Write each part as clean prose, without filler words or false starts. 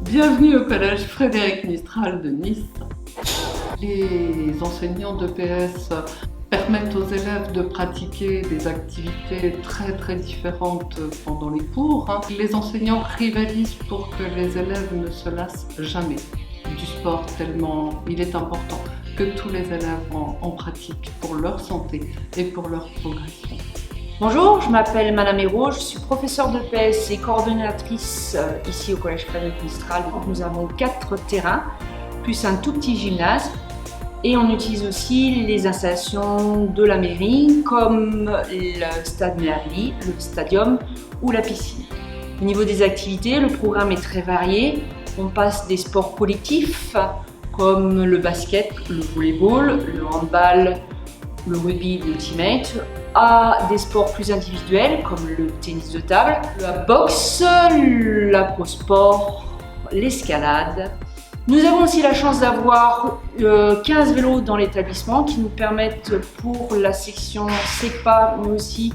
Bienvenue au collège Frédéric Mistral de Nice. Les enseignants d'EPS permettent aux élèves de pratiquer des activités très différentes pendant les cours. Les enseignants rivalisent pour que les élèves ne se lassent jamais du sport, tellement il est important que tous les élèves en pratiquent pour leur santé et pour leur progression. Bonjour, je m'appelle Madame Hérault, je suis professeure d'EPS et coordonnatrice ici au collège Frédéric Mistral. Nous avons 4 terrains, plus un tout petit gymnase. Et on utilise aussi les installations de la mairie, comme le stade Merli, le stadium ou la piscine. Au niveau des activités, le programme est très varié. On passe des sports collectifs, comme le basket, le volleyball, le handball, le rugby, l'ultimate, à des sports plus individuels comme le tennis de table, la boxe, l'aquasport, l'escalade. Nous avons aussi la chance d'avoir 15 vélos dans l'établissement qui nous permettent pour la section CEPA mais aussi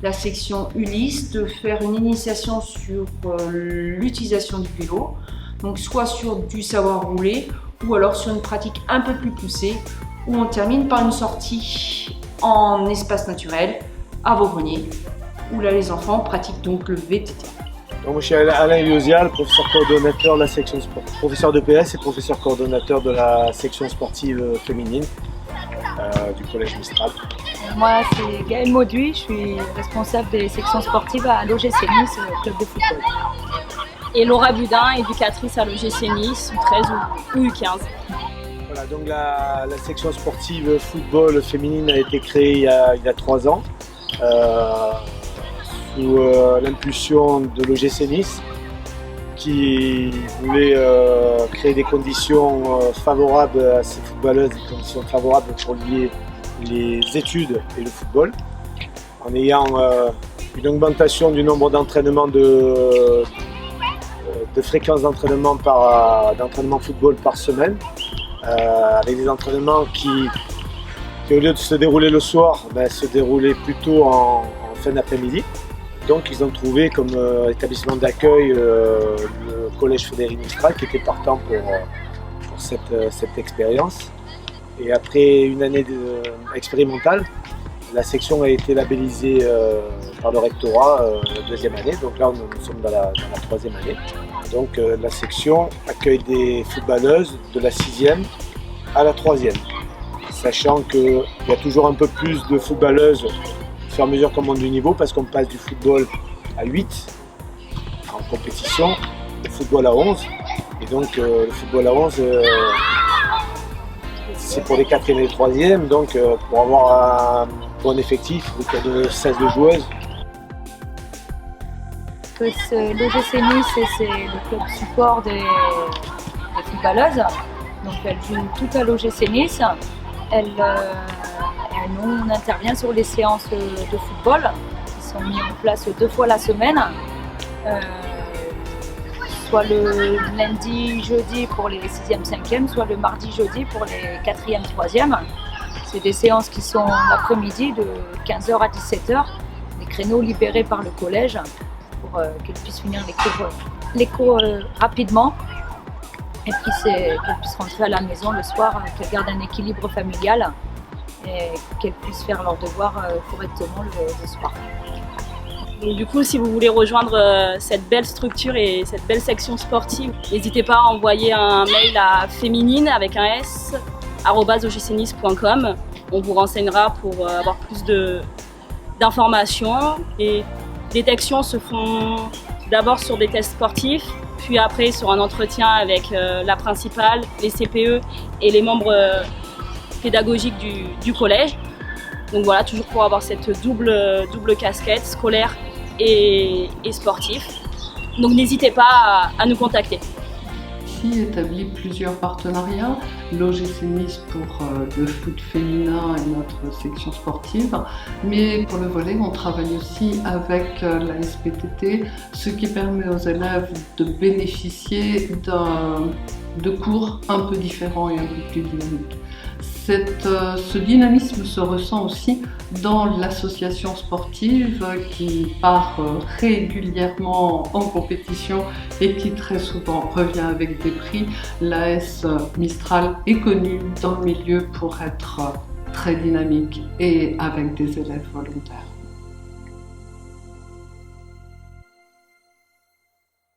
la section Ulysse de faire une initiation sur l'utilisation du vélo, donc soit sur du savoir rouler ou alors sur une pratique un peu plus poussée où on termine par une sortie en espace naturel à Vaugreney, où là les enfants pratiquent donc le VTT. Donc, moi, je suis Alain Iliosial, professeur coordonnateur de la section professeur d'EPS et professeur coordonnateur de la section sportive féminine du collège Mistral. Moi, c'est Gaëlle Mauduit, je suis responsable des sections sportives à l'OGC Nice, club de football. Et Laura Budin, éducatrice à l'OGC Nice, U13 ou U15. Voilà, donc la section sportive football féminine a été créée il y a 3 ans sous l'impulsion de l'OGC Nice qui voulait créer des conditions favorables à ces footballeuses, des conditions favorables pour lier les études et le football en ayant une augmentation du nombre d'entraînements de fréquence d'entraînement football par semaine. Avec des entraînements qui au lieu de se dérouler le soir, se déroulaient plutôt en fin d'après-midi. Donc ils ont trouvé comme établissement d'accueil le collège Frédéric Mistral qui était partant pour cette expérience. Et après une année expérimentale, la section a été labellisée par le rectorat la 2e année. Donc là nous sommes dans la 3e année. Donc la section accueille des footballeuses de la 6e à la 3e, sachant qu'il y a toujours un peu plus de footballeuses au fur et à mesure qu'on monte du niveau parce qu'on passe du football à 8 en compétition au football à 11. Et donc le football à 11 c'est pour les 4e et les 3e, donc pour avoir un bon effectif autour de 16 joueuses. L'OGC Nice, c'est le club support des footballeuses. Donc elles jouent toutes à l'OGC Nice. On intervient sur les séances de football qui sont mises en place 2 fois la semaine. Soit le lundi, jeudi pour les 6e, 5e, soit le mardi, jeudi pour les 4e, 3e. C'est des séances qui sont l'après-midi de 15h à 17h, des créneaux libérés par le collège pour qu'elles puissent finir les cours rapidement et qu'elles puissent rentrer à la maison le soir, qu'elles gardent un équilibre familial et qu'elles puissent faire leurs devoirs correctement le soir. Donc, du coup, si vous voulez rejoindre cette belle structure et cette belle section sportive, n'hésitez pas à envoyer un mail à féminine avec un s @ogcnice.com. On vous renseignera pour avoir plus d'informations. Les détections se font d'abord sur des tests sportifs, puis après sur un entretien avec la principale, les CPE et les membres pédagogiques du collège. Donc voilà, toujours pour avoir cette double casquette scolaire et sportif. Donc n'hésitez pas à nous contacter. Ici établit plusieurs partenariats, l'OGC Nice pour le foot féminin et notre section sportive, mais pour le volley on travaille aussi avec la SPTT, ce qui permet aux élèves de bénéficier de cours un peu différents et un peu plus dynamiques. Ce dynamisme se ressent aussi dans l'association sportive qui part régulièrement en compétition et qui très souvent revient avec des prix. L'AS Mistral est connue dans le milieu pour être très dynamique et avec des élèves volontaires.